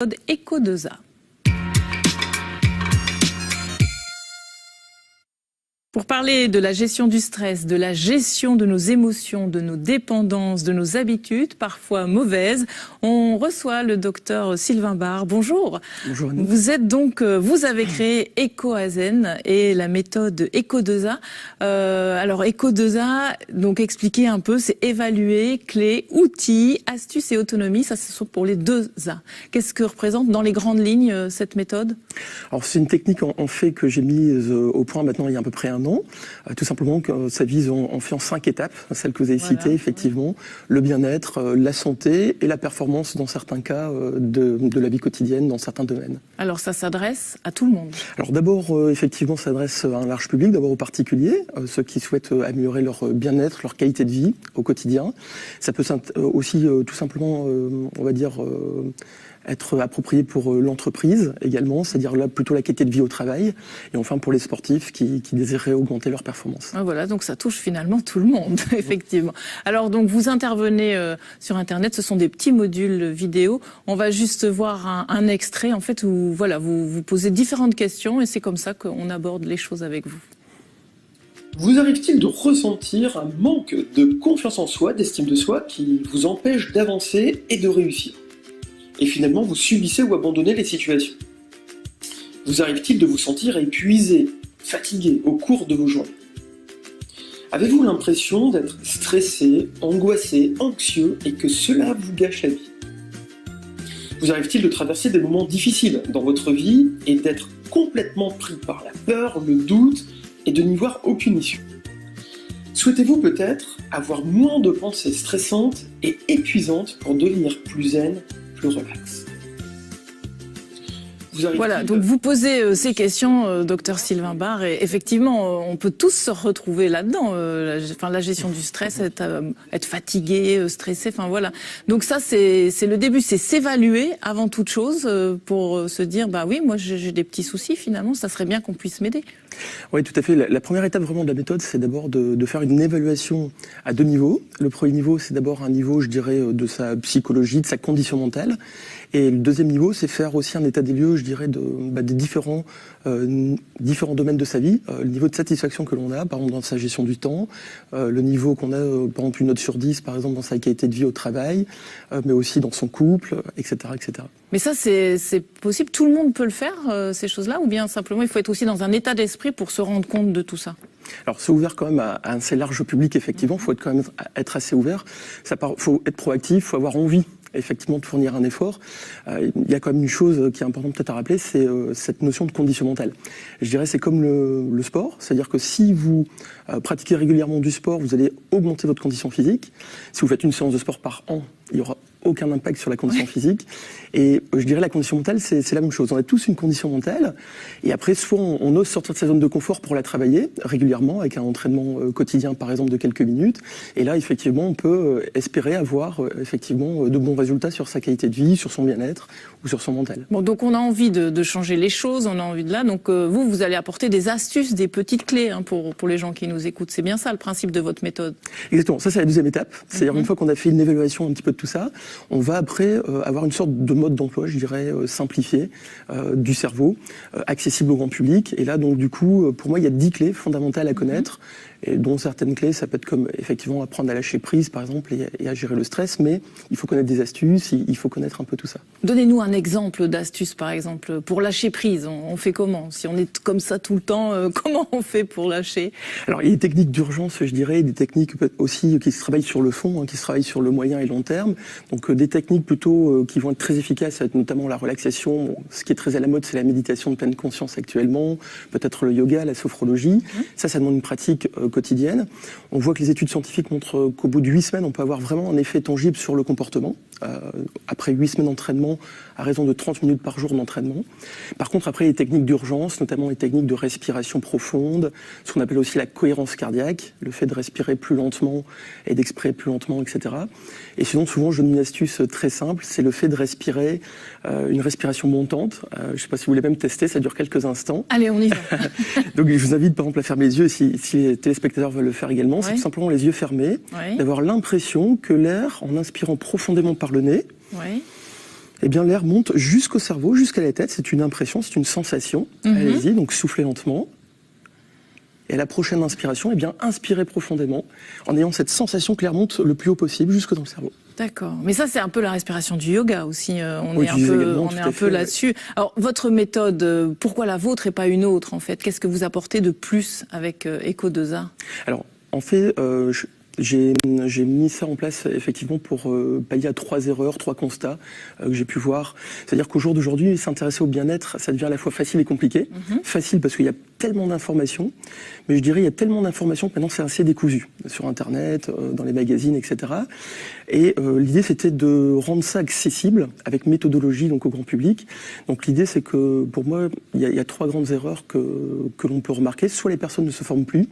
Eco2A. Pour parler de la gestion du stress, de la gestion de nos émotions, de nos dépendances, de nos habitudes, parfois mauvaises, on reçoit le docteur Sylvain Barre. Bonjour. Bonjour. Vous êtes donc, vous avez créé Ecoazen et la méthode Eco2A. Alors Eco2A, donc expliquez un peu, c'est évaluer, clés, outils, astuces et autonomie. Ça, ce sont pour les deux A. Qu'est-ce que représente dans les grandes lignes cette méthode? Alors c'est une technique en fait que j'ai mise au point maintenant il y a à peu près un an. Tout simplement que ça vise en 5 étapes, celles que vous avez citées effectivement, le bien-être, la santé et la performance dans certains cas de la vie quotidienne dans certains domaines. Alors ça s'adresse à tout le monde? Alors d'abord effectivement ça s'adresse à un large public, d'abord aux particuliers, ceux qui souhaitent améliorer leur bien-être, leur qualité de vie au quotidien. Ça peut aussi tout simplement on va dire être approprié pour l'entreprise également, c'est-à-dire là plutôt la qualité de vie au travail, et enfin pour les sportifs qui désiraient augmenter leur performance. Voilà, donc ça touche finalement tout le monde, effectivement. Alors donc vous intervenez sur Internet, ce sont des petits modules vidéo. On va juste voir un extrait en fait où voilà, vous posez différentes questions et c'est comme ça qu'on aborde les choses avec vous. Vous arrive-t-il de ressentir un manque de confiance en soi, d'estime de soi qui vous empêche d'avancer et de réussir ? Et finalement, vous subissez ou abandonnez les situations. Vous arrive-t-il de vous sentir épuisé, fatigué au cours de vos journées? Avez-vous l'impression d'être stressé, angoissé, anxieux et que cela vous gâche la vie? Vous arrive-t-il de traverser des moments difficiles dans votre vie et d'être complètement pris par la peur, le doute et de n'y voir aucune issue? Souhaitez-vous peut-être avoir moins de pensées stressantes et épuisantes pour devenir plus zen, plus relax? Voilà, donc vous posez ces questions, docteur Sylvain Barre, et effectivement, on peut tous se retrouver là-dedans. La gestion du stress, être fatigué, stressé, enfin voilà. Donc ça, c'est le début, c'est s'évaluer avant toute chose pour se dire, bah oui, moi j'ai des petits soucis finalement, ça serait bien qu'on puisse m'aider. Oui, tout à fait. La première étape vraiment de la méthode, c'est d'abord de faire une évaluation à 2 niveaux. Le premier niveau, c'est d'abord un niveau, je dirais, de sa psychologie, de sa condition mentale. Et le deuxième niveau, c'est faire aussi un état des lieux, je dirais, des différents domaines de sa vie. Le niveau de satisfaction que l'on a, par exemple, dans sa gestion du temps, le niveau qu'on a, par exemple, une note sur 10, par exemple, dans sa qualité de vie au travail, mais aussi dans son couple, etc., etc. Mais ça, c'est possible, tout le monde peut le faire, ces choses-là, ou bien simplement il faut être aussi dans un état d'esprit pour se rendre compte de tout ça? Alors c'est ouvert quand même à un assez large public, effectivement, il faut quand même être assez ouvert, il faut être proactif, il faut avoir envie effectivement de fournir un effort. Il y a quand même une chose qui est importante peut-être à rappeler, c'est cette notion de condition mentale. Je dirais c'est comme le sport, c'est-à-dire que si vous pratiquez régulièrement du sport, vous allez augmenter votre condition physique. Si vous faites une séance de sport par an, il n'y aura aucun impact sur la condition physique. Et je dirais la condition mentale, c'est la même chose. On a tous une condition mentale. Et après, soit on ose sortir de sa zone de confort pour la travailler régulièrement, avec un entraînement quotidien, par exemple, de quelques minutes. Et là, effectivement, on peut espérer avoir effectivement de bons résultats sur sa qualité de vie, sur son bien-être ou sur son mental. Bon, donc on a envie de changer les choses, on a envie de là. Donc vous allez apporter des astuces, des petites clés pour les gens qui nous écoutent. C'est bien ça le principe de votre méthode? Exactement. Ça, c'est la deuxième étape. C'est-à-dire une fois qu'on a fait une évaluation un petit peu de tout ça, on va après avoir une sorte de mode d'emploi, je dirais, simplifié du cerveau, accessible au grand public. Et là, donc, du coup, pour moi, il y a 10 clés fondamentales à connaître, et dont certaines clés, ça peut être comme, effectivement, apprendre à lâcher prise, par exemple, et à gérer le stress, mais il faut connaître des astuces, il faut connaître un peu tout ça. Donnez-nous un exemple d'astuce, par exemple, pour lâcher prise. On fait comment? Si on est comme ça tout le temps, comment on fait pour lâcher? Alors, il y a des techniques d'urgence, je dirais, des techniques aussi qui se travaillent sur le fond, qui se travaillent sur le moyen et long terme. Donc, des techniques plutôt qui vont être très efficaces, ça va être notamment la relaxation. Bon, ce qui est très à la mode, c'est la méditation de pleine conscience actuellement, peut-être le yoga, la sophrologie. Ça demande une pratique quotidienne. On voit que les études scientifiques montrent qu'au bout de 8 semaines, on peut avoir vraiment un effet tangible sur le comportement. Après 8 semaines d'entraînement, à raison de 30 minutes par jour d'entraînement. Par contre, après, les techniques d'urgence, notamment les techniques de respiration profonde, ce qu'on appelle aussi la cohérence cardiaque, le fait de respirer plus lentement et d'expirer plus lentement, etc. Et sinon, souvent, je donne une astuce très simple, c'est le fait de respirer une respiration montante. Je ne sais pas si vous voulez même tester, ça dure quelques instants. Allez, on y va. Donc, je vous invite, par exemple, à fermer les yeux, si les téléspectateurs veulent le faire également. C'est tout simplement les yeux fermés, d'avoir l'impression que l'air, en inspirant profondément par le nez, Eh bien, l'air monte jusqu'au cerveau, jusqu'à la tête. C'est une impression, c'est une sensation. Allez-y, donc soufflez lentement. Et à la prochaine inspiration, eh bien, inspirez profondément en ayant cette sensation que l'air monte le plus haut possible jusque dans le cerveau. D'accord. Mais ça, c'est un peu la respiration du yoga aussi. On Oui, est un peu là-dessus. Alors, votre méthode, pourquoi la vôtre et pas une autre, en fait? Qu'est-ce que vous apportez de plus avec Eco2A? Alors, en fait, j'ai mis ça en place effectivement pour pallier à 3 erreurs, 3 constats que j'ai pu voir. C'est-à-dire qu'au jour d'aujourd'hui, s'intéresser au bien-être, ça devient à la fois facile et compliqué. Facile parce qu'il y a tellement d'informations, mais je dirais il y a tellement d'informations que maintenant c'est assez décousu sur Internet, dans les magazines, etc. Et l'idée c'était de rendre ça accessible avec méthodologie donc au grand public. Donc l'idée c'est que pour moi il y a 3 grandes erreurs que l'on peut remarquer. Soit les personnes ne se forment plus,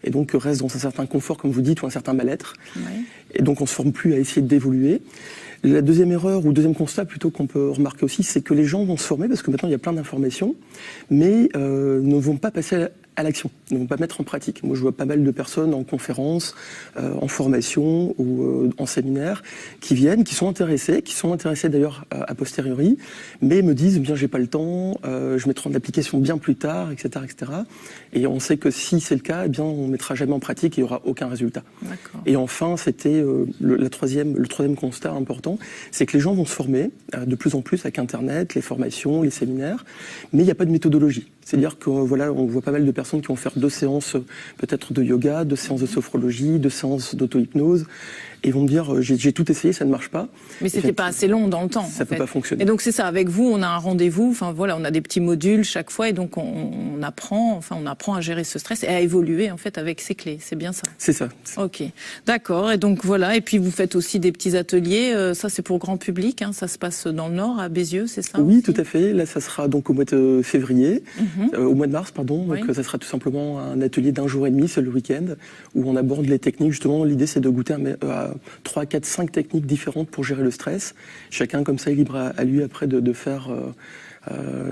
et donc reste dans un certain confort, comme vous dites, ou un certain mal-être. Ouais. Et donc on ne se forme plus à essayer d'évoluer. La deuxième erreur, ou deuxième constat plutôt qu'on peut remarquer aussi, c'est que les gens vont se former, parce que maintenant il y a plein d'informations, mais ne vont pas passer à l'action, ne vont pas mettre en pratique. Moi je vois pas mal de personnes en conférence, en formation ou en séminaire, qui viennent, qui sont intéressés d'ailleurs a posteriori, mais me disent, bien j'ai pas le temps, je mettrai en application bien plus tard, etc., etc. Et on sait que si c'est le cas, eh bien on mettra jamais en pratique et il y aura aucun résultat. Et enfin, c'était le troisième constat important, c'est que les gens vont se former de plus en plus avec Internet, les formations, les séminaires, mais il n'y a pas de méthodologie. C'est-à-dire que voilà, on voit pas mal de personnes qui vont faire 2 séances peut-être de yoga, 2 séances de sophrologie, 2 séances d'auto-hypnose, et vont me dire j'ai tout essayé, ça ne marche pas. Mais c'était pas assez long dans le temps. Ça peut pas fonctionner. Et donc c'est ça, avec vous, on a un rendez-vous, enfin voilà, on a des petits modules chaque fois, et donc on apprend à gérer ce stress et à évoluer en fait avec ces clés. C'est bien ça. C'est ça. Ok, d'accord. Et donc voilà, et puis vous faites aussi des petits ateliers. Ça c'est pour grand public, hein, ça se passe dans le Nord, à Bézieux, c'est ça? Oui, tout à fait. Là, ça sera donc au mois de février, au mois de mars, pardon. Oui. Donc ça sera tout simplement un atelier d'1 jour et demi, c'est le week-end, où on aborde les techniques. Justement, l'idée c'est de goûter à 3, 4, 5 techniques différentes pour gérer le stress. Chacun comme ça est libre à lui après de faire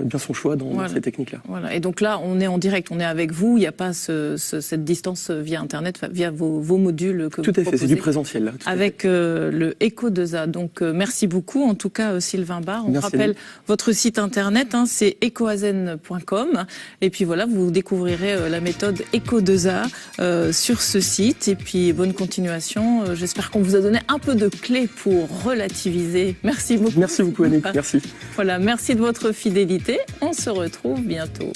bien son choix dans ces techniques-là. Voilà. Et donc là, on est en direct, on est avec vous, il n'y a pas cette distance via Internet, via vos modules que vous proposez. Tout à fait, c'est du présentiel. Là, avec le Eco2A. Donc merci beaucoup, en tout cas Sylvain Barre. On rappelle votre site Internet, hein, c'est ecoazen.com. Et puis voilà, vous découvrirez la méthode Eco2A sur ce site. Et puis bonne continuation. J'espère qu'on vous a donné un peu de clés pour relativiser. Merci beaucoup. Merci beaucoup Annick, merci. Voilà, merci de votre fidélité. On se retrouve bientôt.